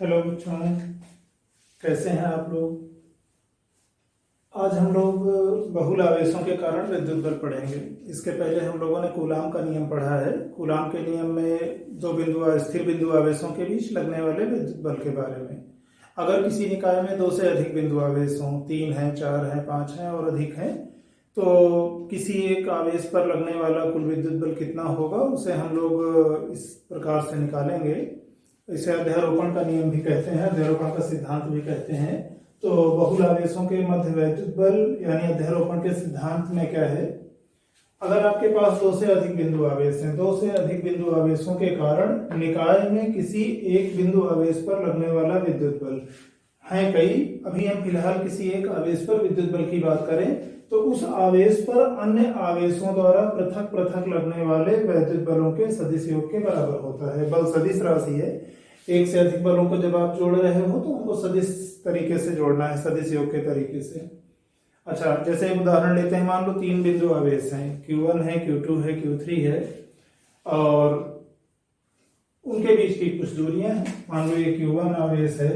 Hello बच्चों, कैसे हैं आप लोग। आज हम लोग बहुल आवेशों के कारण विद्युत बल पढ़ेंगे। इसके पहले हम लोगों ने कूलाम का नियम पढ़ा है। कूलाम के नियम में दो बिंदु स्थिर बिंदु आवेशों के बीच लगने वाले विद्युत बल के बारे में। अगर किसी निकाय में दो से अधिक बिंदु आवेश हों, 3 हैं, 4 हैं, 5 हैं और अधिक हैं, तो किसी एक आवेश पर लगने वाला कुल विद्युत बल कितना होगा उसे हम लोग इस प्रकार से निकालेंगे। इसे अध्यारोपण का नियम भी कहते हैं, अध्यारोपण का सिद्धांत भी कहते हैं। तो बहुल आवेशों के मध्य वैद्युत बल यानी अध्यारोपण के सिद्धांत में क्या है, अगर आपके पास दो से अधिक बिंदु आवेश हैं, दो से अधिक बिंदु आवेशों के कारण निकाय में किसी एक बिंदु आवेश पर लगने वाला विद्युत बल है कई। अभी हम फिलहाल किसी एक आवेश पर विद्युत बल की बात करें तो उस आवेश पर अन्य आवेशों द्वारा पृथक पृथक लगने वाले वैद्युत बलों के सदिश योग के बराबर होता है। बल सदिश राशि है। एक से अधिक बलों को जब आप जोड़ रहे हो तो उनको सदिश तरीके से जोड़ना है, सदिश योग के तरीके से। अच्छा, जैसे एक उदाहरण लेते हैं। मान लो 3 बिंदु आवेश हैं, Q1 है, Q2 है, Q3 है और उनके बीच की कुछ दूरियां हैं। मान लो ये Q1 आवेश है,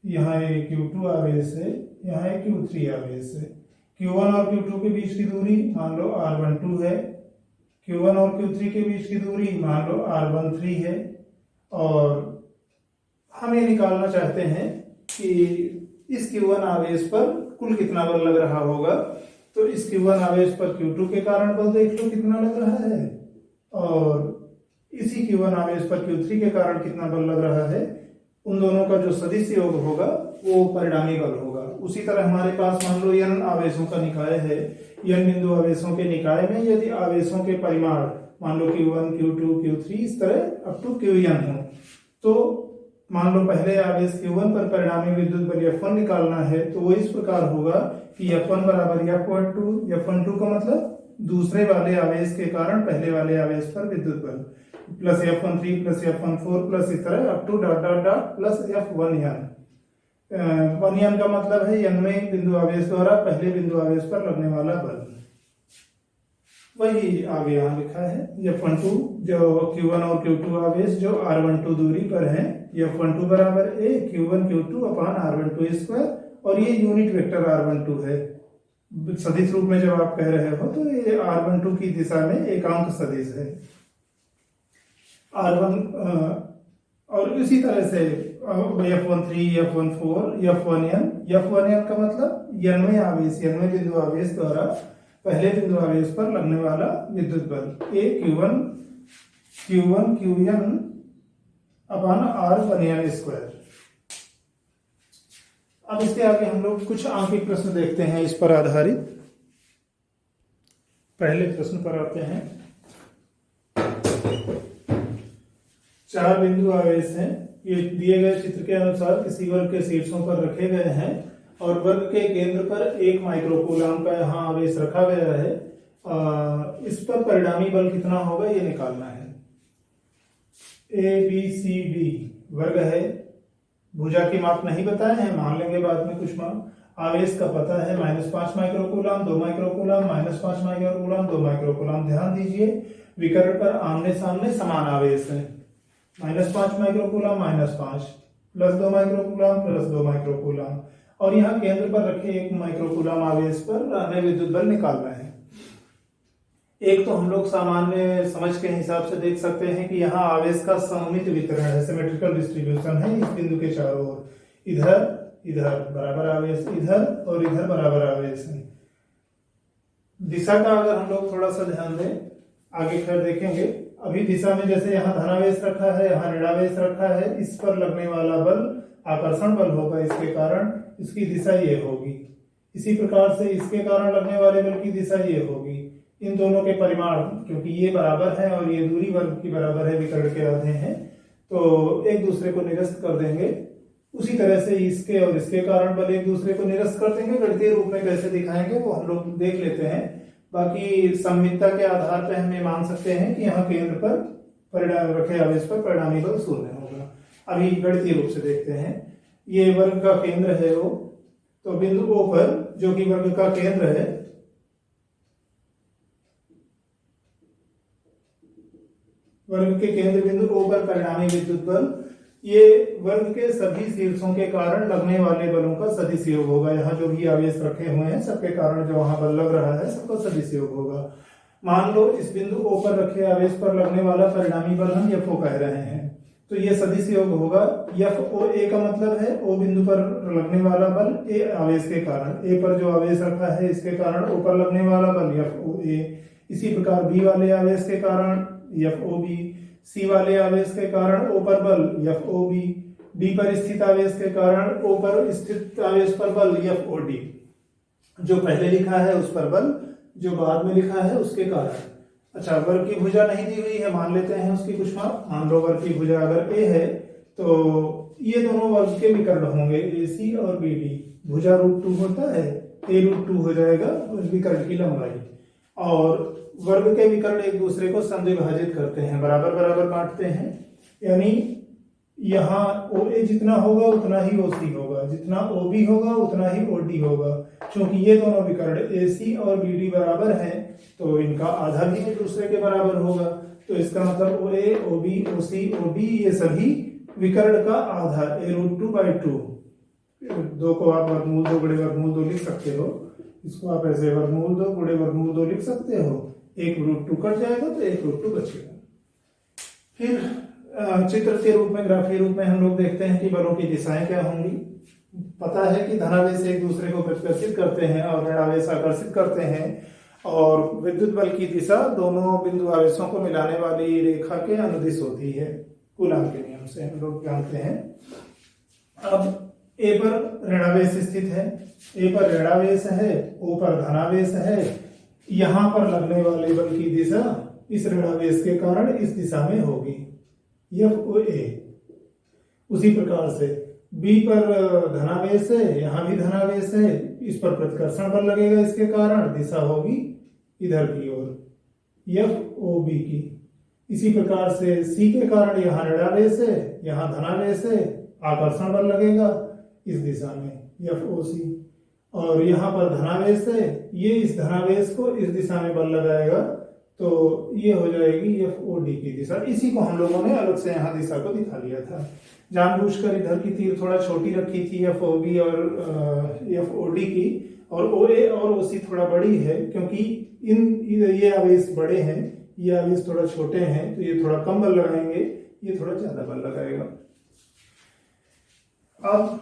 यहाँ ये Q2 आवेश है, यहाँ ये Q3 आवेश है। Q1 और Q2 के बीच की दूरी मान लो R12 है, Q1 और Q3 के बीच की दूरी मान लो R13 है। और हम ये निकालना चाहते हैं कि इस Q1 आवेश पर कुल कितना बल लग रहा होगा। तो इस Q1 आवेश पर Q2 के कारण बल देख लो कितना लग रहा है, और इसी Q1 आवेश पर Q3 के कारण कितना बल लग रहा है। उन दोनों का जो सदिश योग होगा वो परिणामी बल होगा। उसी तरह हमारे पास मान लो n आवेशों का निकाय है। n बिंदु आवेशों के निकाय में यदि आवेशों के परिमाण मान लो Q1, Q2, Q3 इस तरह अप टू Qn हो, तो मान लो पहले आवेश Q1 पर परिणामी विद्युत बल F1 निकालना है तो वो इस प्रकार होगा कि F1 बराबर F12। F12 का मतलब दूसरे वाले आवेश के कारण पहले वाले आवेश पर विद्युत बल, plus F13 plus F14 plus इस तरह up to dot dot dot plus F1n। 1n का मतलब है nवें बिंदु आवेश द्वारा पहले बिंदु आवेश पर लगने वाला बल। वही आगे यहाँ लिखा है F12 जो Q1 और Q2 आवेश जो R12 दूरी पर है, F12 बराबर A Q1 Q2 upon R12 square, और ये यूनिट वेक्टर R12 है। सदिश रूप में जब आप कह रहे हो तो ये R12 की दिशा में एकांक सदिश है R1। और इसी तरह से F13, F14, F1n। F1n का मतलब nवें आवेश, nवें बिंदु आवेश द्वारा पहले बिंदु आवेश पर लगने वाला विद्युत बल A Q1 Qn upon R1n square. अब इसके आगे हम लोग कुछ आंकिक प्रश्न देखते हैं इस पर आधारित। पहले प्रश्न पर आते हैं। 4 बिंदु आवेश हैं। ये दिए गए चित्र के अनुसार किसी वर्ग के शीर्षों पर रखे गए हैं और वर्ग के केंद्र पर 1 माइक्रोकूलाम का यहाँ आवेश रखा गया है। इस पर परिणामी बल कितना होगा ये निकालना है। ABCD वर्ग है। भुजा की माप नहीं बताए हैं, मान लेंगे बाद में कुछ माप। आवेश का पता है -5 माइक्रोकूलाम, 2 माइक्रोकूलाम, -5 माइक्रोकूलाम, 2 माइक्रोकूलाम। ध्यान दीजिए विकर्ण पर आमने सामने समान आवेश है। -5 माइक्रोकूलाम -5 प्लस 2 माइक्रोकूलाम प्लस 2 माइक्रोकूलाम, और यहाँ केंद्र पर रखे 1 माइक्रोकूलाम आवेश पर हमें विद्युत बल निकालना है। एक तो हम लोग सामान्य समझ के हिसाब से देख सकते हैं कि यहाँ आवेश का सममित वितरण है, सिमेट्रिकल डिस्ट्रीब्यूशन है। इस बिंदु के चारों ओर इधर इधर बराबर आवेश, इधर और इधर बराबर आवेश है। दिशा का अगर हम लोग थोड़ा सा ध्यान दें, आगे खैर देखेंगे। अभी दिशा में जैसे यहाँ धनावेश रखा है, यहाँ ऋणावेश रखा है, इस पर लगने वाला बल आकर्षण बल होगा, इसके कारण इसकी दिशा ये होगी। इसी प्रकार से इसके कारण लगने वाले बल की दिशा ये होगी। इन दोनों के परिमाण क्योंकि ये बराबर है और ये दूरी वर्ग की बराबर है, विकर्ण के आधे हैं, तो एक दूसरे को निरस्त कर देंगे। उसी तरह से इसके और इसके कारण बल एक दूसरे को निरस्त कर देंगे। गणितीय रूप में कैसे दिखाएंगे वो हम लोग देख लेते हैं। बाकी सममितता के आधार पर हम ये मान सकते हैं कि यहाँ केंद्र पर परिणाम रखे आवेश पर परिणामी बल 0 होगा। अभी गणितीय रूप से देखते हैं। ये वर्ग का केंद्र है वो, तो बिंदु O पर जो कि वर्ग का केंद्र है, वर्ग के केंद्र बिंदु O पर परिणामी विद्युत बल ये वर्ग के सभी शीर्षों के कारण लगने वाले बलों का सदिश योग होगा। यहाँ जो भी आवेश रखे हुए हैं सबके कारण जो वहां बल लग रहा है सबका सदिश योग होगा। मान लो इस बिंदु O पर रखे आवेश पर लगने वाला परिणामी बल हम Fo कह रहे हैं, तो ये सदिश योग होगा। FOA का मतलब है O बिंदु पर लगने वाला बल A आवेश के कारण, A पर जो आवेश रखा है इसके कारण O पर लगने वाला बल FOA। इसी प्रकार B वाले आवेश के कारण FOB, C वाले आवेश के कारण O पर बल FOB, D पर स्थित आवेश के कारण O पर स्थित आवेश पर बल FOD। जो पहले लिखा है उस पर बल, जो बाद में लिखा है उसके कारण। अच्छा, वर्ग की भुजा नहीं दी हुई है, मान लेते हैं उसकी कुछ माप। मान लो वर्ग की भुजा अगर A है तो ये दोनों वर्ग के विकर्ण होंगे AC और BD। भुजा √2 होता है, A √2 हो जाएगा उस विकर्ण की लंबाई। और वर्ग के विकर्ण एक दूसरे को समद्विभाजित करते हैं, बराबर बराबर बांटते हैं। यानी यहाँ OA जितना होगा उतना ही OC होगा, जितना OB होगा उतना ही OD होगा। क्योंकि ये दोनों विकर्ण AC और BD बराबर हैं तो इनका आधा भी एक दूसरे के बराबर होगा। तो इसका मतलब OA, OB, OC, OD ये सभी विकर्ण का आधा A√2/2। 2 को आप वर्गमूल 2 गुणे वर्गमूल 2 लिख सकते हो, इसको आप ऐसे वर्गमूल 2 गुणे वर्गमूल 2 लिख सकते हो। 1√2 कट जाएगा तो 1√2 बचेगा। फिर चित्र के रूप में, ग्राफीय रूप में हम लोग देखते हैं कि बलों की दिशाएं क्या होंगी। पता है कि धनावेश एक दूसरे को प्रतिकर्षित करते हैं और ऋणावेश आकर्षित करते हैं, और विद्युत बल की दिशा दोनों बिंदु आवेशों को मिलाने वाली रेखा के अनुदिश होती है, कूलाम के नियम से हम लोग जानते हैं। अब A पर ऋणावेश स्थित है, A पर ऋणावेश है, O पर धनावेश है। यहां पर लगने वाले बल की दिशा इस ऋणावेश के कारण इस दिशा में होगी, FOA। उसी प्रकार से B पर धनावेश है, यहां भी धनावेश है, इस पर प्रतिकर्षण बल लगेगा, इसके कारण दिशा होगी इधर की ओर, FOB की। इसी प्रकार से C के कारण यहां ऋणावेश है, यहां धनावेश है, आकर्षण बल लगेगा इस दिशा में, FOC। और यहां पर धनावेश है, ये इस धनावेश को इस दिशा में बल लगाएगा तो ये हो जाएगी FOD की दिशा। इसी को हम लोगों ने अलग से यहाँ दिशा को दिखा लिया था। जानबूझकर इधर की तीर थोड़ा छोटी रखी थी FOB और FOD की, और OA और OC थोड़ा बड़ी है क्योंकि ये आवेश बड़े हैं, ये आवेश थोड़ा छोटे हैं, तो ये थोड़ा कम बल लगाएंगे, ये थोड़ा ज्यादा बल लगाएगा। अब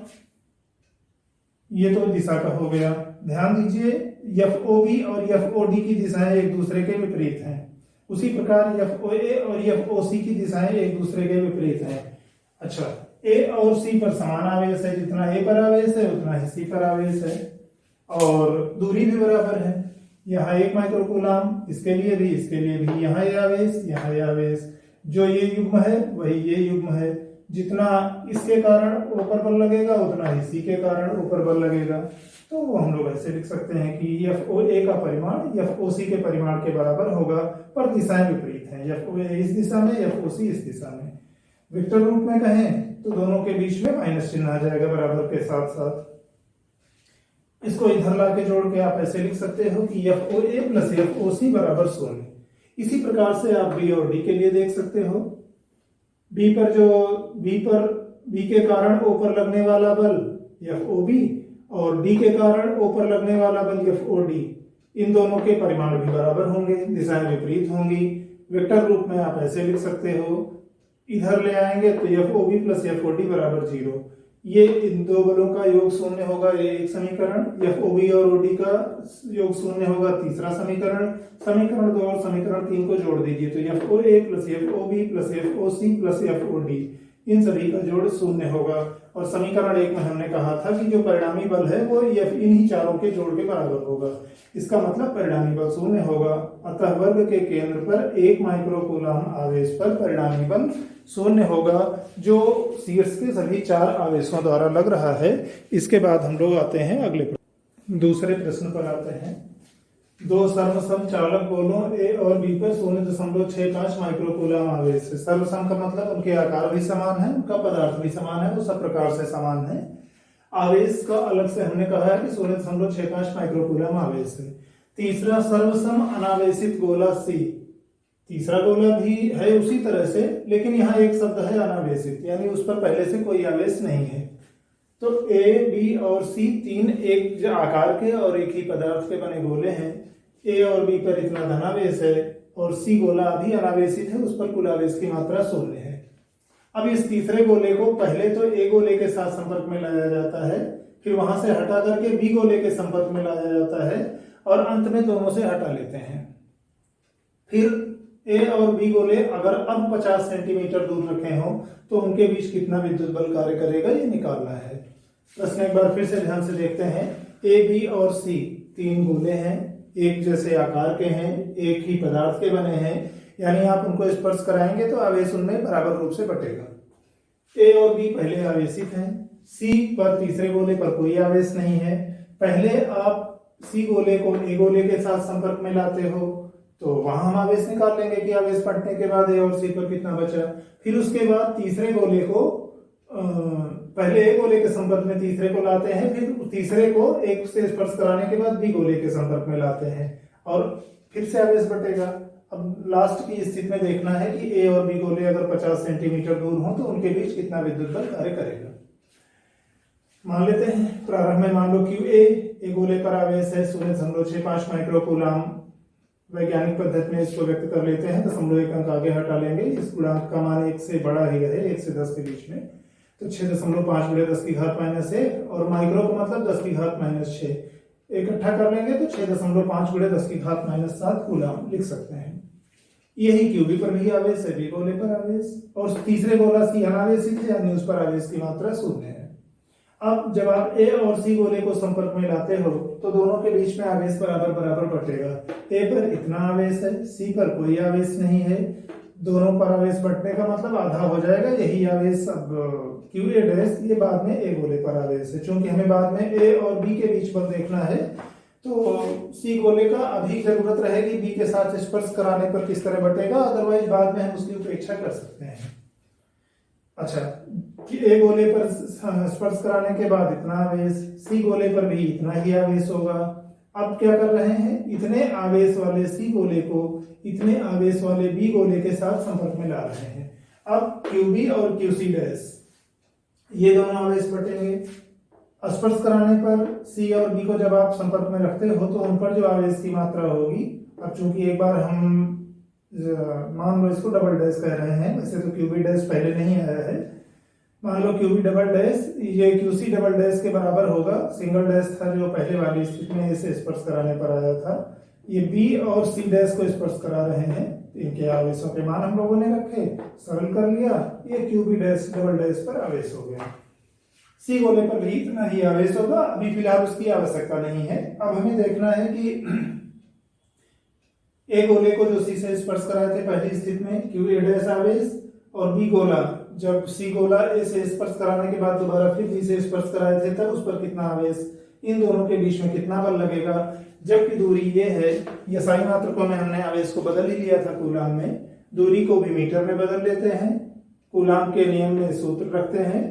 ये तो दिशा का हो गया। ध्यान दीजिए FOB और FOD की दिशाएं एक दूसरे के विपरीत हैं। उसी प्रकार FOA और FOC की दिशाएं एक दूसरे के विपरीत हैं। अच्छा, A और C पर समान आवेश है, जितना A पर आवेश है उतना ही C पर आवेश है, और दूरी भी बराबर है। यहाँ 1 माइक्रोकूलाम, इसके लिए भी इसके लिए भी, यहाँ ये आवेश यहाँ ये आवेश, जो ये युग्म है वही ये युग्म है। जितना इसके कारण O पर बल लगेगा उतना ही C के कारण O पर बल लगेगा। तो वो हम लोग ऐसे लिख सकते हैं कि FOA का परिमाण FOC के परिमाण के बराबर होगा, पर दिशाएं विपरीत हैं। FOA इस दिशा में, FOC इस दिशा में। वेक्टर रूप में कहें तो दोनों के बीच में माइनस चिन्ह आ जाएगा बराबर के साथ साथ। इसको इधर ला के जोड़ के आप ऐसे लिख सकते हो कि FOA प्लस FOC बराबर 0। इसी प्रकार से आप B और D के लिए देख सकते हो। B के कारण O पर लगने वाला बल FOB और D के कारण O पर लगने वाला बल FOD, इन दोनों के परिमाण भी बराबर होंगे, दिशाएं विपरीत होंगी। वेक्टर रूप में आप ऐसे लिख सकते हो, इधर ले आएंगे तो FOB प्लस FOD बराबर 0। ये इन दो बलों का योग 0 होगा, ये एक समीकरण। FOB और OD का योग 0 होगा, तीसरा समीकरण। समीकरण 2 और समीकरण 3 को जोड़ दीजिए तो FOA plus FOB plus FOC plus FOD, इन सभी का जोड़ 0 होगा। और समीकरण 1 में हमने कहा था कि जो परिणामी बल है वो इन्हीं चारों के जोड़ के बराबर होगा। इसका मतलब परिणामी बल 0 होगा। अतः वर्ग के केंद्र पर 1 माइक्रोकूलाम आवेश पर परिणामी बल 0 होगा, जो शीर्ष के सभी 4 आवेशों द्वारा लग रहा है। इसके बाद हम लोग आते हैं अगले दूसरे प्रश्न पर आते हैं। 2 सर्वसम चालक गोलों A और B पर 0.65 माइक्रोकूलाम आवेश है। सर्वसम का मतलब उनके आकार भी समान है, उनका पदार्थ भी समान है, वो सब प्रकार से समान है। आवेश का अलग से हमने कहा है कि 0.65 माइक्रोकूलाम आवेश है। तीसरा सर्वसम अनावेशित गोला C, तीसरा गोला भी है उसी तरह से, लेकिन यहाँ एक शब्द है अनावेशित, यानी उस पर पहले से कोई आवेश नहीं है। तो ए, बी और सी तीन एक आकार के और एक ही पदार्थ के बने गोले हैं। ए और बी पर इतना धनावेश है और सी गोला अभी अनावेशित है, उस पर कुल आवेश की मात्रा 0 है। अब इस तीसरे गोले को पहले तो ए गोले के साथ संपर्क में लाया जाता है, फिर वहां से हटा करके बी गोले के संपर्क में लाया जाता है और अंत में दोनों से हटा लेते हैं। फिर ए और बी गोले अगर अब 50 सेंटीमीटर दूर रखे हों तो उनके बीच कितना विद्युत बल कार्य करेगा ये निकालना है। प्रश्न एक बार फिर से ध्यान से देखते हैं। ए, बी और सी तीन गोले हैं, एक जैसे आकार के हैं, एक ही पदार्थ के बने हैं, यानी आप उनको स्पर्श कराएंगे तो आवेश उनमें बराबर रूप से बटेगा। ए और बी पहले आवेशित हैं, सी पर तीसरे गोले पर कोई आवेश नहीं है। पहले आप सी गोले को ए गोले के साथ संपर्क में लाते हो तो वहां हम आवेश निकाल लेंगे कि आवेश पड़ने के बाद ए और सी पर कितना बचा। फिर उसके बाद तीसरे गोले को पहले ए गोले के संपर्क में तीसरे को लाते हैं, फिर तीसरे को एक से स्पर्श कराने के बाद बी गोले के संपर्क में लाते हैं और फिर से आवेश बटेगा। अब लास्ट की स्थिति में देखना है कि ए और बी गोले अगर 50 सेंटीमीटर दूर हो तो उनके बीच कितना विद्युत बल कार्य करेगा। मान लेते हैं प्रारंभ में मान लो क्यू ए गोले पर आवेश है 0.65 माइक्रो कूलाम। वैज्ञानिक पद्धति में इसको व्यक्त कर लेते हैं, 0.1 अंक आगे हटा लेंगे, इस गुणांक का मान 1 से बड़ा ही रहे, 1 से 10 के बीच में, तो 6.5 × 10 की घात -1 और माइक्रो का मतलब 10 की घात -6 इकट्ठा कर लेंगे तो 6.5 × 10 की घात -7 कूलाम लिख सकते हैं। यही क्यूबी पर भी आवेश है, बी गोले पर आवेश, और तीसरे गोला सी अनावेशित है, यानी उस पर आवेश की मात्रा 0 है। अब जब आप ए और सी गोले को संपर्क में लाते हो तो दोनों के बीच में आवेश बराबर बराबर बटेगा। ए पर इतना आवेश है, सी पर कोई आवेश नहीं है, दोनों पर आवेश बटने का मतलब आधा हो जाएगा। यही आवेश अब क्यू ए डैश ये बाद में ए गोले पर आवेश है। चूंकि हमें बाद में ए और बी के बीच बल देखना है तो सी गोले का अभी जरूरत रहेगी बी के साथ स्पर्श कराने पर किस तरह बटेगा, अदरवाइज बाद में हम उसकी उपेक्षा कर सकते हैं। अच्छा, कि ए गोले पर स्पर्श कराने के बाद इतना आवेश, सी गोले पर भी इतना ही आवेश होगा। अब क्या कर रहे हैं, इतने आवेश वाले सी गोले को इतने आवेश वाले बी गोले के साथ संपर्क में ला रहे हैं। अब क्यूबी और क्यूसी डैश ये दोनों आवेश बटेंगे। स्पर्श कराने पर सी और बी को जब आप संपर्क में रखते हो तो उन पर जो आवेश की मात्रा होगी, अब चूंकि एक बार हम मान लो इसको डबल डैश कह रहे हैं, वैसे तो क्यूबी डैश पहले नहीं आया है, मान लो क्यूबी डबल डैश ये क्यूसी डबल डैश के बराबर होगा। सिंगल डैश था जो पहले वाली स्थिति में इसे स्पर्श कराने पर आया था, ये बी और सी डैश को स्पर्श करा रहे हैं, इनके आवेशों के मान हम लोगों ने रखे, सरल कर लिया, ये क्यूबी डैश डबल डैश पर आवेश हो गया। सी गोले पर भी इतना ही आवेश होगा, अभी फिलहाल उसकी आवश्यकता नहीं है। अब हमें देखना है कि ए गोले को जो सी से स्पर्श कराए थे पहली स्थिति में क्यू ए डैश आवेश, और बी गोला जब सी गोला ए से स्पर्श कराने के बाद दोबारा फिर बी से स्पर्श कराए थे तब उस पर कितना आवेश, इन दोनों के बीच में कितना बल लगेगा। जबकि दूरी ये है, ये साई मात्रकों में हमने आवेश को बदल ही लिया था कूलाम में, दूरी को भी मीटर में बदल लेते हैं। कूलाम के नियम में सूत्र रखते हैं,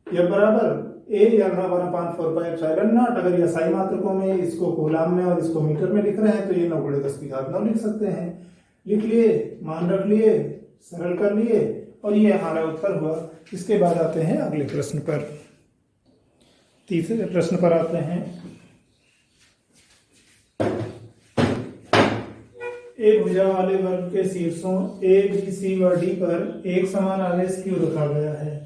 यह बराबर ए या 1/4πε0। अगर ये साई मात्रकों में इसको कूलाम में और इसको मीटर में लिख रहे हैं तो ये 9 × 10 की घात 9 लिख सकते हैं। लिख लिए, मान रख लिए, सरल कर लिए, और ये हमारा उत्तर हुआ। इसके बाद आते हैं अगले प्रश्न पर। तीसरे प्रश्न पर आते हैं। एक भुजा वाले वर्ग के शीर्षों ए, बी, सी व डी पर एक समान आवेश क्यों रखा गया है।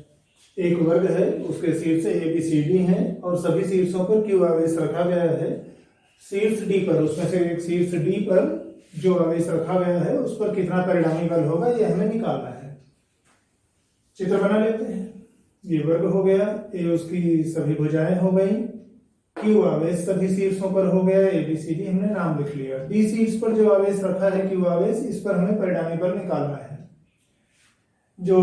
एक वर्ग है, उसके शीर्ष ए, बी, सी, डी हैं और सभी शीर्षों पर क्यों आवेश रखा गया है। शीर्ष डी पर, उसमें से एक शीर्ष डी पर जो आवेश रखा गया है उस पर कितना परिणामी बल होगा ये हमें निकालना है। चित्र बना लेते हैं। ये वर्ग हो गया, ए उसकी सभी भुजाएं हो गई, क्यू आवेश सभी शीर्षों पर हो गया, ए बी सी डी हमने नाम लिख लिया। डी शीर्ष पर जो आवेश रखा है क्यू आवेश, इस पर हमें परिणामी बल निकालना है। जो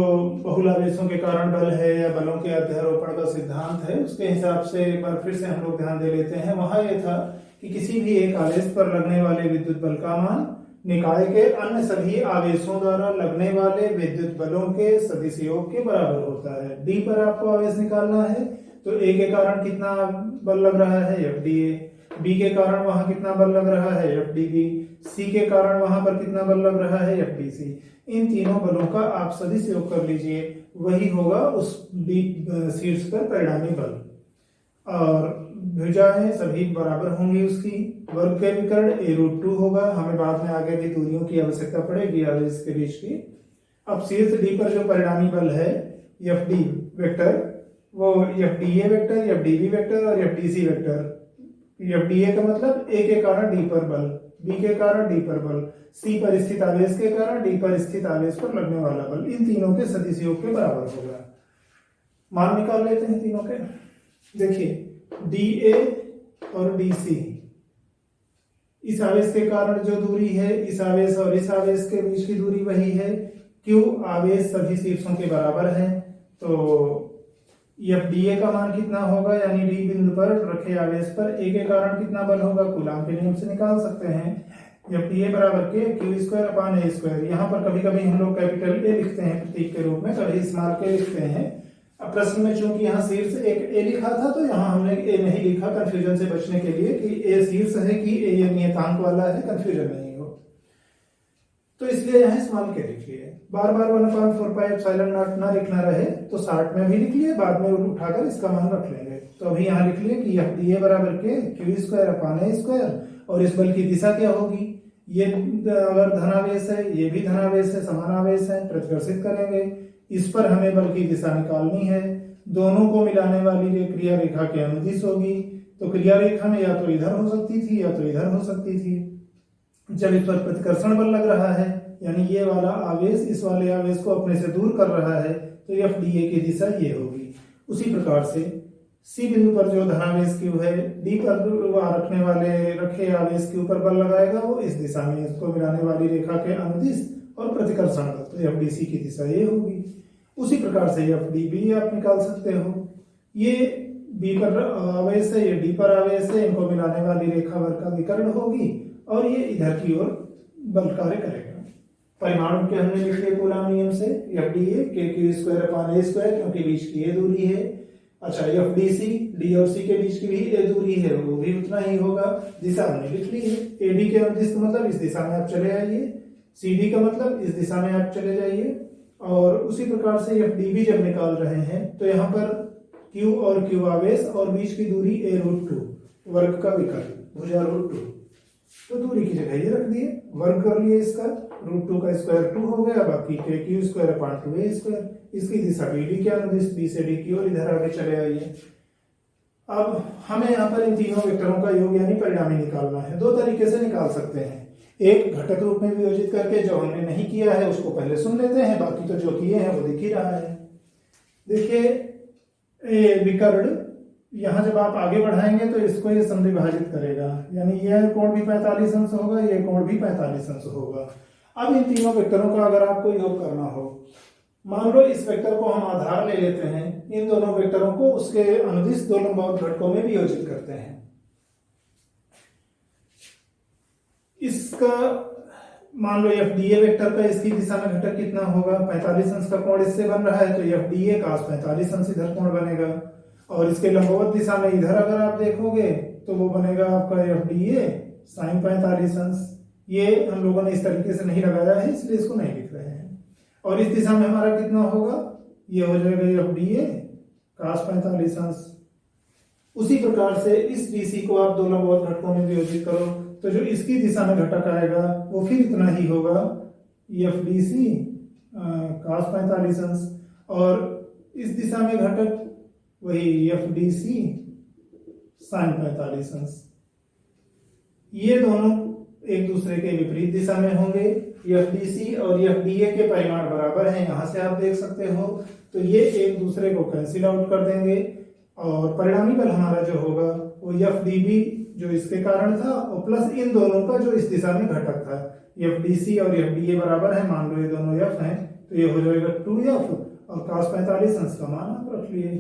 बहुल आवेशों के कारण बल है या बलों के अध्यारोपण का सिद्धांत है उसके हिसाब से एक बार फिर से हम लोग ध्यान दे लेते हैं। वहां यह था कि किसी भी एक आवेश पर लगने वाले विद्युत बल का मान निकाय के अन्य सभी आवेशों द्वारा लगने वाले विद्युत बलों के सदिश योग के बराबर होता है। डी पर आपको आवेश निकालना है तो ए के कारण कितना बल लग रहा है, एफ डी ए, बी के कारण वहां कितना बल लग रहा है, एफ डी बी, सी के कारण वहां पर कितना बल लग रहा है, FDC। इन तीनों बलों का आप सदिश योग कर लीजिए, वही होगा उस बी शीर्ष पर परिणामी बल। और भुजाएं सभी बराबर होंगी उसकी। वर्ग के विकर्ण a√2 होगा। हमें बाद में आगे भी दूरियों की आवश्यकता पड़ेगी आवेश के बीच की। अब शीर्ष डी पर जो परिणामी बल है FD वेक्टर, वो FDA वेक्टर, FDB वेक्टर और FDC वेक्टर। FDA का मतलब A के कारण D पर बल, B के कारण D पर बल, C पर स्थित आवेश के कारण D पर स्थित आवेश पर लगने वाला बल, इन तीनों के सदिश योग के बराबर होगा। मान निकाल लेते हैं तीनों के। देखिए DA और DC, इस आवेश के कारण जो दूरी है, इस आवेश और इस आवेश के बीच की दूरी वही है। Q आवेश सभी शीर्षों के बराबर है, तो FDA का मान कितना होगा, यानी D बिंदु पर रखे आवेश पर A के कारण कितना बल होगा, कूलाम के नियम से निकाल सकते हैं। FDA बराबर के Q²/A²। यहाँ पर कभी कभी हम लोग कैपिटल A लिखते हैं प्रतीक के रूप में, कभी स्मॉल k लिखते हैं। अब प्रश्न में चूंकि यहाँ शीर्ष एक A लिखा था, तो यहाँ हमने A नहीं लिखा कंफ्यूजन से बचने के लिए कि A शीर्ष है कि A नियतांक वाला है, कंफ्यूजन नहीं हो, तो इसलिए यहाँ स्मॉल k लिख लिए। बार बार 1/4πε0 ना लिखना रहे तो शॉर्ट में भी लिख लिए, बाद में उठाकर इसका मान रख लेंगे। तो अभी यहाँ लिख लिए कि FDA बराबर के Q²/A²। और इस बल की दिशा क्या होगी, ये अगर धनावेश है, ये भी धनावेश है, समान आवेश है, प्रतिकर्षित करेंगे। इस पर हमें बल की दिशा निकालनी है। दोनों को मिलाने वाली क्रिया रेखा के अनुदिश होगी, तो क्रिया रेखा में या तो इधर हो सकती थी या तो इधर हो सकती थी। जब इस पर प्रतिकर्षण बल लग रहा है, यानी ये वाला आवेश इस वाले आवेश को अपने से दूर कर रहा है, तो FDA की दिशा ये होगी। उसी प्रकार से C बिंदु पर जो धनावेश Q है, D पर रखने वाले रखे आवेश Q पर बल लगाएगा, वो इस दिशा में, इसको मिलाने वाली रेखा के अनुदिश, और प्रतिकर्षण बल तो FDC की दिशा ये होगी। उसी प्रकार से FDB आप निकाल सकते हो। ये B पर आवेश है, ये D पर आवेश है, इनको मिलाने वाली रेखा वर्ग का विकर्ण होगी, और ये इधर की ओर बल कार्य करेगा। परिमाण के हमने लिख लिया कूलाम नियम से, FDA के Q²/A², क्योंकि बीच की ये दूरी है। अच्छा, FDC D और C के बीच की भी ये दूरी है, वो भी उतना ही होगा। दिशा हमने लिख ली है। AD के अनुदिश मतलब इस दिशा में आप चले आइए, CD का मतलब इस दिशा में आप चले जाइए। और उसी प्रकार से FDB जब निकाल रहे हैं, तो यहाँ पर Q और Q आवेश और बीच की दूरी A√2, वर्ग का विकर्ण भुजा √2, तो दूरी की जगह ये रख दिए, वर्ग कर लिए इसका, √2 का स्क्वायर 2 हो गया, बाकी के Q²/2A²। इसकी दिशा BD के अनुदिश, B से D की ओर इधर आगे चले आइए। अब हमें यहाँ पर इन तीनों वेक्टरों का योग यानी परिणामी निकालना है। दो तरीके से निकाल सकते हैं, एक घटक रूप में वियोजित करके, जो हमने नहीं किया है उसको पहले सुन लेते हैं, बाकी तो जो किए हैं वो दिख ही रहा है। देखिए विकर्ण यहाँ जब आप आगे बढ़ाएंगे तो इसको ये समद्विभाजित करेगा, यानी यह कोण भी 45 अंश होगा, यह कोण भी 45 अंश होगा। अब इन तीनों वेक्टरों का अगर आपको योग करना हो, मान लो इस वेक्टर को हम आधार ले लेते हैं, इन दोनों वेक्टरों को उसके अनुदिश दो लंबवत घटकों में वियोजित करते हैं। इसका मान लो FDA वेक्टर का इसकी दिशा में घटक कितना होगा, 45 अंश का कोण इससे बन रहा है, तो FDA cos 45 अंश इधर कोण बनेगा। और इसके लंबवत दिशा में इधर अगर आप देखोगे तो वो बनेगा आपका FDA sin 45 अंश। ये हम लोगों ने इस तरीके से नहीं लगाया है, इसलिए इसको नहीं लिख रहे हैं। और इस दिशा में हमारा कितना होगा, ये हो जाएगा FDA cos 45 अंश। उसी प्रकार से इस BC को आप दो लंबवत घटकों में वियोजित करो, तो जो इसकी दिशा में घटक आएगा वो फिर इतना ही होगा, FDC cos 45 अंश। और इस दिशा में घटक वही FDC sin 45 अंश। ये दोनों एक दूसरे के विपरीत दिशा में होंगे। FDC और FDA के परिमाण बराबर हैं, यहां से आप देख सकते हो, तो ये एक दूसरे को कैंसिल आउट कर देंगे, और परिणामी बल हमारा जो होगा वो FDB जो इसके कारण था, और प्लस इन दोनों का जो इस दिशा में घटक था। FDC और FDA बराबर है, मान लो ये दोनों F हैं, तो ये हो जाएगा 2F, और cos 45 अंश का मान आप रख लिए,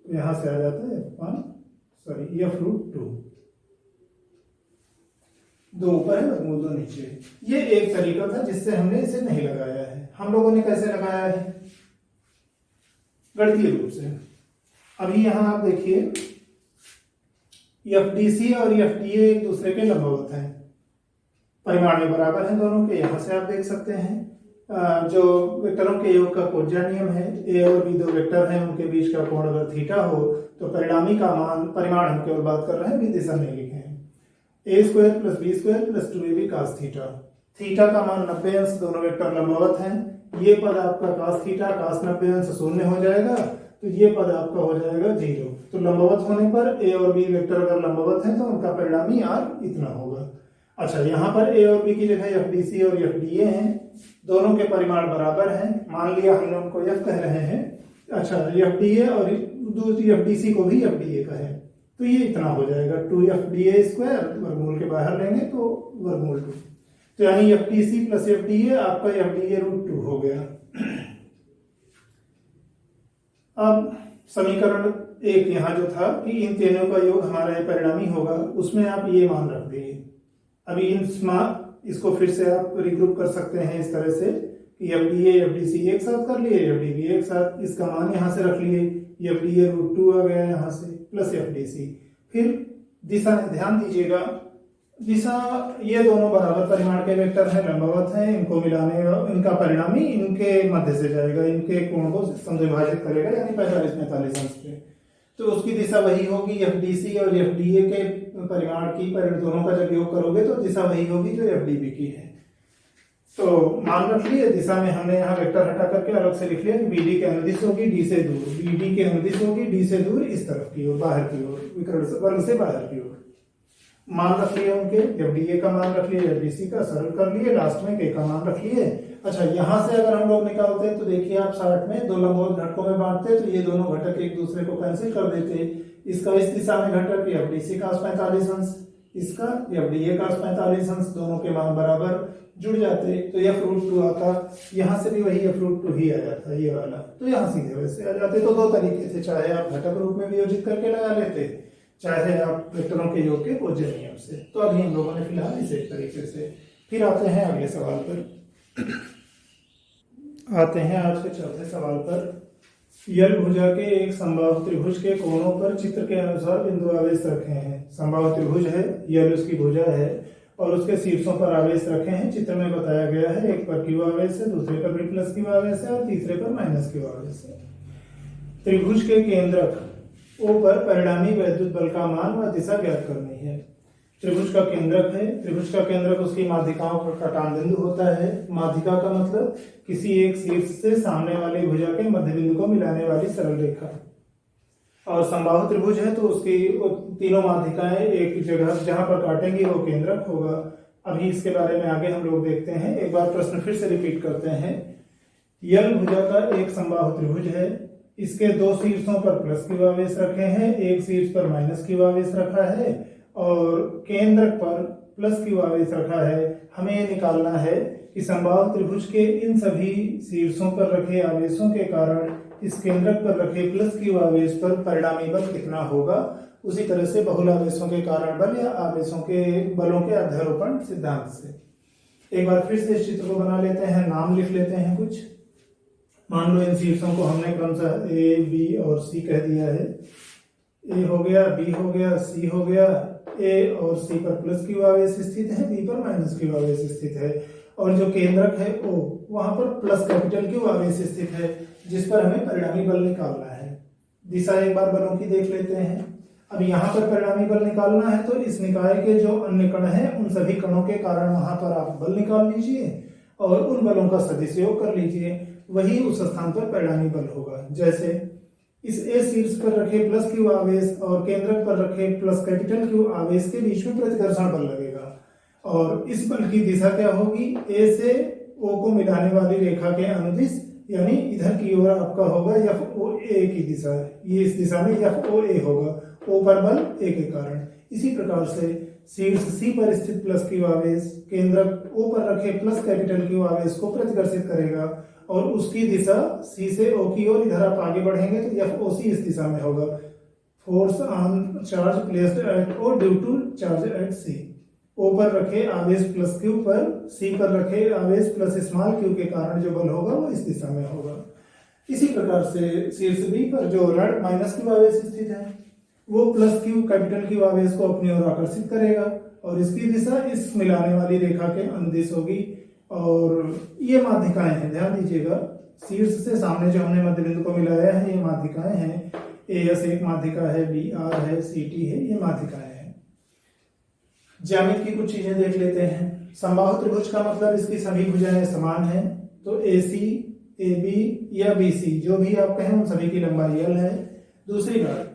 तो यहां से आ जाता है F√2। दो ऊपर है, दो नीचे। ये एक तरीका था जिससे हमने इसे नहीं लगाया है। हम लोगों ने कैसे लगाया है, गणितीय रूप से। अभी यहां आप देखिए FDC और FDA एक दूसरे के लंबवत हैं, परिमाण में बराबर हैं दोनों के। यहाँ से आप देख सकते हैं जो वेक्टरों के योग का कोज्या नियम है, ए और बी दो वेक्टर हैं, उनके बीच का कोण अगर थीटा हो तो परिणामी का मान, परिमाण हम केवल बात कर रहे हैं, बी दिशा में लिखे हैं, A square plus B square plus 2ab cos theta. Theta का मान 90 अंश, दोनों वेक्टर लंबवत हैं। ये पद आपका cos थीटा cos 90 अंश शून्य हो जाएगा, तो ये पद आपका हो जाएगा 0। तो लंबवत होने पर ए और बी वेक्टर अगर लंबवत हैं तो उनका परिणामी r इतना होगा। अच्छा, यहाँ पर ए और बी की जगह FDC और FDA हैं, दोनों के परिमाण बराबर हैं, मान लिया हमने उनको F कह रहे हैं। अच्छा, FDA और दूसरी FDC को भी FDA कहें, तो ये इतना हो जाएगा 2FDA स्क्वायर, वर्गमूल के बाहर लेंगे तो वर्गमूल 2, तो यानी FDC प्लस FDA आपका FDA√2 हो गया। अब समीकरण 1 यहाँ जो था कि इन तीनों का योग हमारा ये परिणामी होगा, उसमें आप ये मान रख दिए। अभी इसको फिर से आप रिग्रुप कर सकते हैं इस तरह से कि FDA FDC एक साथ कर लिए, FDB एक साथ, इसका मान यहाँ से रख लिए, FDA√2 आ गया यहाँ से, प्लस FDC। फिर दिशा में ध्यान दीजिएगा, दिशा ये दोनों बराबर परिमाण के वेक्टर हैं, लंबवत हैं, इनको मिलाने इनका परिणामी इनके मध्य से जाएगा, इनके कोण को समद्विभाजित करेगा, यानी 45-45 अंश पे, तो उसकी दिशा वही होगी। FDC और FDA के परिमाण की दोनों का जब योग करोगे तो दिशा वही होगी जो FDB की है। तो मान रख लिए, दिशा में हमने यहाँ वेक्टर हटा करके अलग से लिख लिया कि BD के अनुदिश होगी D से दूर, BD के अनुदिश होगी D से दूर, इस तरफ की ओर, बाहर की ओर, विकर्ण वर्ग से बाहर की ओर। मान रख लिए उनके, FDA का मान रख लिए, FDC का सरल कर लिए, लास्ट में K का मान रख लिए। अच्छा, यहाँ से अगर हम लोग निकालते हैं तो देखिए आप 60 में दो लंबवत घटकों में बांटते तो ये दोनों घटक एक दूसरे को कैंसिल कर देते। इसका इस दिशा में घटक FDC cos 45 अंश, इसका FDA cos 45 अंश, दोनों के मान बराबर जुड़ जाते तो F√2 आता। यहाँ से भी वही F√2 ही आ जाता, ये वाला, तो यहाँ सीधे वैसे आ जाते। तो दो तरीके से, चाहे आप घटक रूप में वियोजित करके लगा लेते, चाहे आप वेक्टरों के योग के कोज्या नियम से। तो अभी हम लोगों ने फिलहाल इस एक तरीके से। फिर आते हैं अगले सवाल पर, आते हैं आज के चौथे सवाल पर। यल भुजा के एक समबाहु त्रिभुज के कोणों पर चित्र के अनुसार बिंदु आवेश रखे हैं। समबाहु त्रिभुज है, यल उसकी भुजा है और उसके शीर्षों पर आवेश रखे हैं। चित्र में बताया गया है, एक पर Q आवेश है, दूसरे पर भी प्लस Q आवेश है और तीसरे पर माइनस Q आवेश है। त्रिभुज के केंद्रक O पर परिणामी वैद्युत बल का मान व दिशा ज्ञात करनी है। त्रिभुज का केंद्रक है, त्रिभुज का केंद्रक उसकी माध्यिकाओं का कटान बिंदु होता है। माध्यिका का मतलब किसी एक शीर्ष से सामने वाली भुजा के मध्य बिंदु को मिलाने वाली सरल रेखा। और समबाहु त्रिभुज है तो उसकी तीनों माध्यिकाएं एक जगह जहां पर काटेंगी वो केंद्रक होगा। अभी इसके बारे में आगे हम लोग देखते हैं। एक बार प्रश्न फिर से रिपीट करते हैं। यल भुजा का एक समबाहु त्रिभुज है, इसके दो शीर्षों पर प्लस Q आवेश रखे हैं, एक शीर्ष पर माइनस Q आवेश रखा है और केंद्रक पर प्लस Q आवेश रखा है। हमें ये निकालना है कि समबाहु त्रिभुज के इन सभी शीर्षों पर रखे आवेशों के कारण इस केंद्रक पर रखे प्लस Q आवेश पर परिणामी बल कितना होगा। उसी तरह से बहुल आवेशों के कारण बल या आवेशों के बलों के अध्यारोपण सिद्धांत से। एक बार फिर से इस चित्र को बना लेते हैं, नाम लिख लेते हैं कुछ। मान लो इन शीर्षों को हमने क्रमशः A, B और C कह दिया है। A हो गया, B हो गया, C हो गया। A और C पर प्लस Q आवेश स्थित है, B पर माइनस Q आवेश स्थित है और जो केंद्रक है O वहां पर प्लस कैपिटल Q आवेश स्थित है, जिस पर हमें परिणामी बल निकालना है। दिशा एक बार बलों की देख लेते हैं। अब यहाँ पर परिणामी बल निकालना है तो इस निकाय के जो अन्य कण हैं उन सभी कणों के कारण वहां पर आप बल निकाल लीजिए और उन बलों का सदिश योग कर लीजिए, वही उस स्थान पर परिणामी बल होगा। जैसे इस A शीर्ष पर रखे प्लस Q आवेश और केंद्रक पर रखे प्लस कैपिटल Q आवेश के बीच में प्रतिकर्षण बल लगेगा और इस बल की दिशा क्या होगी, A से O को मिलाने वाली रेखा के अनुदिश, यानी इधर की ओर आपका होगा FOA की दिशा। ये इस दिशा में FOA होगा, O पर बल A के कारण। इसी प्रकार से शीर्ष C पर स्थित प्लस Q आवेश केंद्रक O पर रखे प्लस कैपिटल Q आवेश को प्रतिकर्षित करेगा और उसकी दिशा C से O की ओर इधर आप आगे बढ़ेंगे तो FOC इस दिशा में होगा। Force on charge placed at O due to charge at C। O पर रखे आवेश प्लस Q पर C पर रखे आवेश प्लस स्मॉल q के कारण जो बल होगा वो इस दिशा में होगा। इसी प्रकार से शीर्ष B पर जो ऋण माइनस Q आवेश स्थित है वो प्लस Q कैपिटल Q आवेश को अपनी ओर आकर्षित करेगा और इसकी दिशा इस मिलाने वाली रेखा के अनुदिश होगी। और ये माध्यिकाएं हैं, ध्यान दीजिएगा, शीर्ष से सामने जो हमने मध्य बिंदु को मिलाया है ये माध्यिकाएं हैं। एएस एक माध्यिका है, बीआर है, सीटी है, ये माध्यिकाएं हैं। ज्यामिति की कुछ चीजें देख लेते हैं। समबाहु त्रिभुज का मतलब इसकी सभी भुजाएं समान है, तो एसी, AB या BC जो भी आप कहें उन सभी की लंबाई L है। दूसरी बात,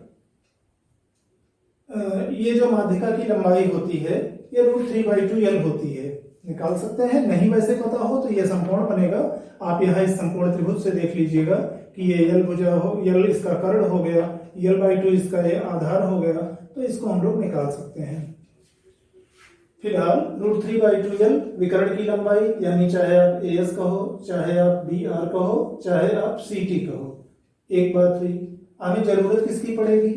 ये जो माध्यिका की लंबाई होती है ये √3/2 L होती है, निकाल सकते हैं। नहीं वैसे पता हो तो ये समकोण बनेगा। आप यहाँ इस समकोण त्रिभुज से देख लीजिएगा कि ये L भुजा हो, L इसका कर्ण हो गया, L/2 इसका ये आधार हो गया, तो इसको हम लोग निकाल सकते हैं। फिलहाल √3/2L विकर्ण की लंबाई, यानी चाहे आप AS कहो, चाहे आप BR कहो, चाहे आप CT कहो, एक बात हुई। हमें जरूरत किसकी पड़ेगी?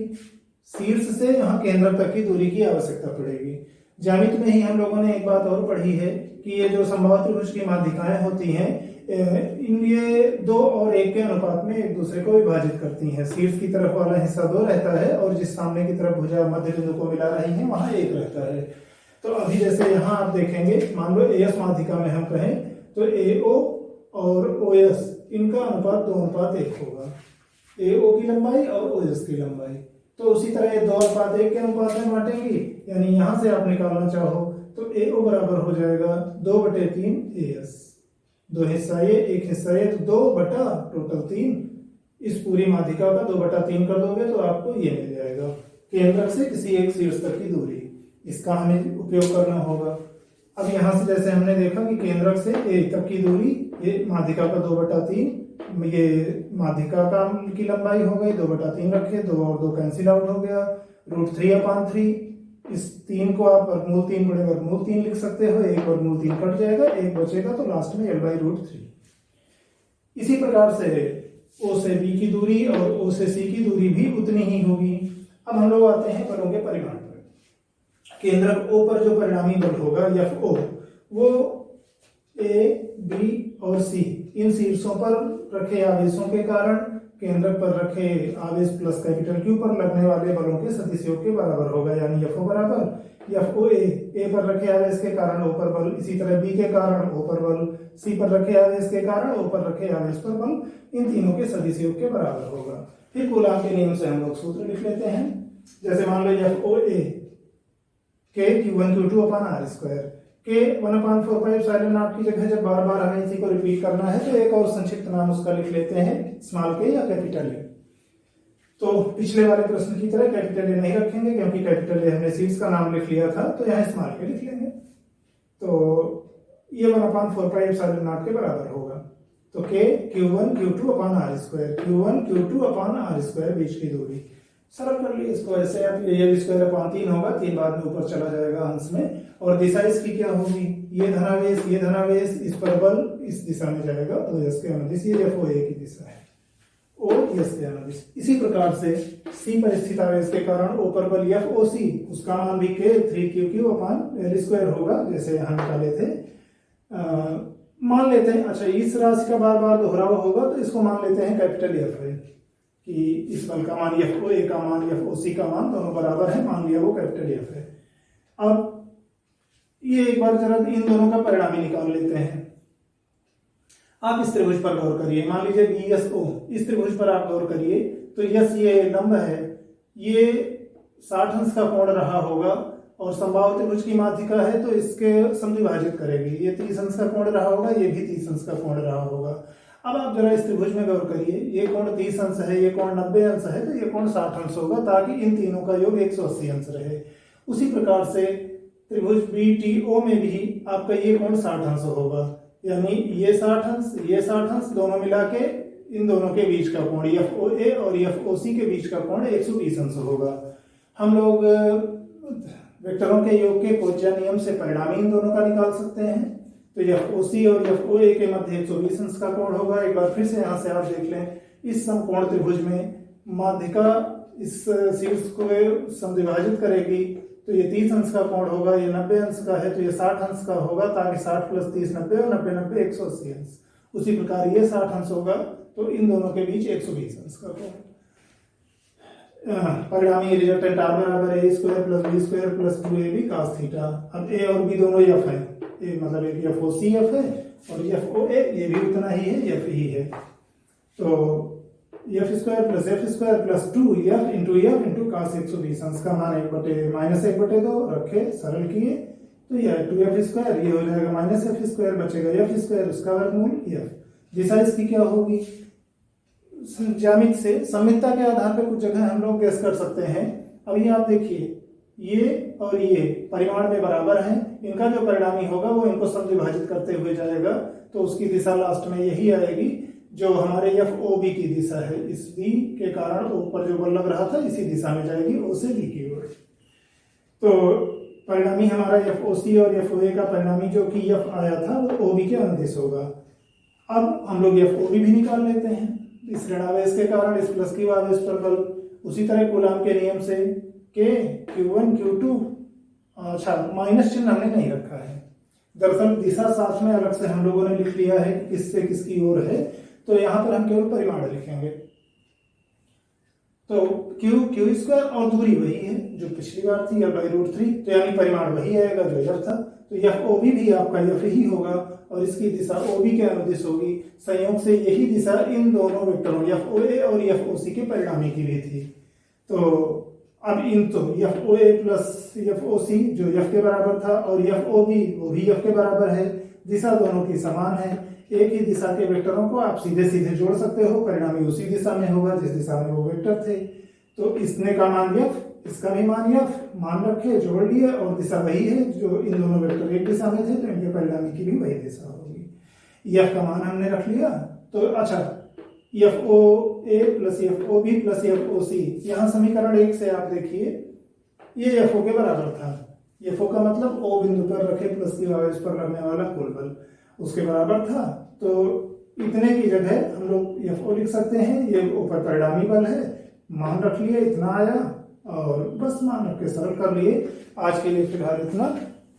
शीर्ष से यहाँ केंद्र तक की दूरी की आवश्यकता पड़ेगी। ज्यामिति में ही हम लोगों ने एक बात और पढ़ी है कि ये जो समबाहु त्रिभुज की माध्यिकाएं होती हैं इन ये 2 और 1 के अनुपात में एक दूसरे को विभाजित करती हैं। शीर्ष की तरफ वाला हिस्सा 2 रहता है और जिस सामने की तरफ भुजा मध्य बिंदु को मिला रही है वहां 1 रहता है। तो अभी जैसे यहाँ आप देखेंगे, मान लो एएस माध्यिका में हम कहें तो AO और OS इनका अनुपात 2:1 होगा, AO की लंबाई और OS की लंबाई। तो उसी तरह ये 2:1 के अनुपात में बांटेंगी, यानी यहां से आप निकालना चाहो तो AO बराबर हो जाएगा 2/3 AS। 2 हिस्सा ये, 1 हिस्सा ये, तो 2/3। इस पूरी माध्यिका का 2/3 कर दोगे तो आपको ये मिल जाएगा, केंद्र से किसी एक शीर्ष तक की दूरी। इसका हमें उपयोग करना होगा। अब यहां से जैसे हमने देखा कि केंद्रक से A तक की दूरी, ये माध्यिका का 2/3, ये माध्यिका का की लंबाई हो गई, 2/3 रखे, 2 और 2 कैंसिल आउट हो गया, √3/3। इस 3 को आप वर्गमूल 3 गुणे वर्गमूल 3 लिख सकते हो, 1 वर्गमूल 3 कट जाएगा, 1 बचेगा, तो लास्ट में L/√3। इसी प्रकार से O से B की दूरी और O से C की दूरी भी उतनी ही होगी। अब हम लोग आते हैं बलों के परिमाण पर। केंद्रक O पर जो परिणामी बल होगा FO, वो A, B और C इन शीर्षों पर रखे आवेशों के कारण केंद्रक पर रखे आवेश प्लस कैपिटल Q पर लगने वाले बलों के सदिशयोग के बराबर होगा, यानी FO बराबर FOA, A पर रखे आवेश के कारण O पर बल, इसी तरह B के कारण O पर बल, C पर रखे आवेश के कारण O पर रखे आवेश पर बल, इन तीनों के सदिशयोग के बराबर होगा। फिर कूलाम के नियम से हम लोग सूत्र लिख लेते हैं। जैसे मान लो FOA K Q1 Q2/r², K 1/4πε0 की जगह जब बार बार हमें इसी को रिपीट करना है तो एक और संक्षिप्त नाम उसका लिख लेते हैं, स्मॉल k या कैपिटल A। तो पिछले वाले प्रश्न की तरह कैपिटल A नहीं रखेंगे क्योंकि कैपिटल A हमने शीर्ष का नाम लिख लिया था, तो यहाँ स्मॉल k लिख लेंगे। तो ये 1/4πε0 के बराबर होगा। तो K Q1 Q2/r², Q1 Q2/r² बीच की दूरी। सरल कर लिए इसको, ऐसे आप L² 3 होगा, 3 बाद में ऊपर चला जाएगा अंश में, और दिशा इसकी क्या होगी, ये धनावेश, इस पर बल इस दिशा में जाएगा, तो S के अनुदिश, ये FOA की दिशा है, OS के अनुदिश। इसी प्रकार से C पर स्थित आवेश के कारण O पर बल FOC, उसका मान भी K 3QQ/L² होगा, जैसे यहाँ निकाले थे। मान लेते हैं, अच्छा इस राशि का बार बार दोहराव होगा तो इसको मान लेते हैं कैपिटल F है, कि इस बल का मान FOA का मान FOC का मान दोनों बराबर है, मान लिया वो कैपिटल F है। अब ये एक बार जरा इन दोनों का परिणामी निकाल लेते हैं। आप इस त्रिभुज पर गौर करिए, मान लीजिए BSO, इस त्रिभुज पर आप गौर करिए तो यस ये लंब है, ये 60 अंश का कोण रहा होगा, और समबाहु त्रिभुज की माध्यिका है तो इसके समद्विभाजित करेगी, ये 30 अंश का कोण रहा होगा, ये भी 30 अंश का कोण रहा होगा। अब आप जरा इस त्रिभुज में गौर करिए, ये कोण 30 अंश है, ये कोण 90 अंश है, तो ये कोण 60 अंश होगा, ताकि इन तीनों का योग 180 अंश रहे। उसी प्रकार से त्रिभुज BTO में भी आपका ये कोण 60 अंश होगा, यानी ये 60 अंश, ये 60 अंश, दोनों मिला के इन दोनों के बीच का कोण FOA और FOC के बीच का कोण 120 अंश होगा। हम लोग वेक्टरों के योग के कोज्या नियम से परिणामी इन दोनों का निकाल सकते हैं। तो FOC और FOA के मध्य 120 अंश का कोण होगा। एक बार फिर से यहाँ से आप देख लें, इस समकोण त्रिभुज में माध्यिका इस शीर्ष को समद्विभाजित करेगी, तो ये 30 अंश का कोण होगा, ये 90 अंश का है तो ये 60 अंश का होगा, ताकि 60 + 30 90 और 90 90 180 अंश। उसी प्रकार ये 60 अंश होगा, तो इन दोनों के बीच 120 अंश का कोण। परिणामी रिजल्टेंट आर बराबर A square plus B square plus 2ab cos theta. अब ए और बी दोनों एफ है, ए मतलब एक एफ ओ सी एफ है और एफ ओ ए ये भी उतना ही है, एफ ही है। तो F square plus 2 F into cos 120 अंश का मान -1/2 रखे, सरल किए तो यह 2f स्क्वायर, ये हो जाएगा -f स्क्वायर, बचेगा f स्क्वायर, उसका वर्गमूल f। दिशा इसकी क्या होगी, ज्यामिति से सममितता के आधार पर कुछ जगह हम लोग गैस कर सकते हैं। अब ये आप देखिए, ये और ये परिमाण में बराबर हैं, इनका जो परिणामी होगा वो इनको सब विभाजित करते हुए जाएगा, तो उसकी दिशा लास्ट में यही आएगी जो हमारे एफ ओ बी की दिशा है। इस बी के कारण ऊपर जो बल लग रहा था इसी दिशा में जाएगी, ओ से बी की ओर। तो परिणामी हमारा एफ ओ सी और एफ ओ ए का परिणामी जो कि एफ आया था वो ओ बी के अनुदिश होगा। अब हम लोग एफ ओ बी भी निकाल लेते हैं। इस ऋणावेश के कारण इस प्लस क्यू आवेश पर बल, उसी तरह कूलाम के नियम से के Q1 Q2, अच्छा माइनस चिन्ह हमने नहीं रखा है, दरअसल दिशा साथ में अलग से हम लोगों ने लिख लिया है किससे किसकी ओर है, तो यहाँ पर हम केवल परिमाण लिखेंगे। तो क्यू स्क्वायर और दूरी वही है जो पिछली बार थी, L/√3, तो यानी परिमाण वही आएगा जो एफ था, तो एफ ओ बी भी आपका एफ ही होगा और इसकी दिशा ओ बी के अनुदिश होगी। संयोग से यही दिशा इन दोनों वेक्टरों एफ ओ ए और एफ ओ सी के परिणामी की भी थी। तो अब इन तो F O A plus F O सी जो एफ के बराबर था और एफ ओ बी वो भी एफ के बराबर है, दिशा दोनों की समान है। एक ही दिशा के वेक्टरों को आप सीधे सीधे जोड़ सकते हो, परिणामी उसी दिशा में होगा जिस दिशा में वो वेक्टर थे। तो इसने का मान एफ, इसका भी मान एफ, मान रखे, जोड़ लिए और दिशा वही है जो इन दोनों वेक्टर एक दिशा में थे, तो इनके परिणामी की भी वही दिशा होगी। एफ का मान हमने रख लिया। तो अच्छा, F O A plus F O B plus F O C, यहाँ समीकरण 1 से आप देखिए ये एफ ओ के बराबर था। एफ ओ का मतलब ओ बिंदु पर रखे प्लस क्यू आवेश पर लगने वाला कुल बल उसके बराबर था। तो इतने की जगह हम लोग एफ ओ लिख सकते हैं, ये ऊपर परिणामी बल है, मान रख लिए, इतना आया और बस मान रख के सरल कर लिए। आज के लिए फिलहाल इतना,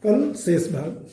कल शेष भाग।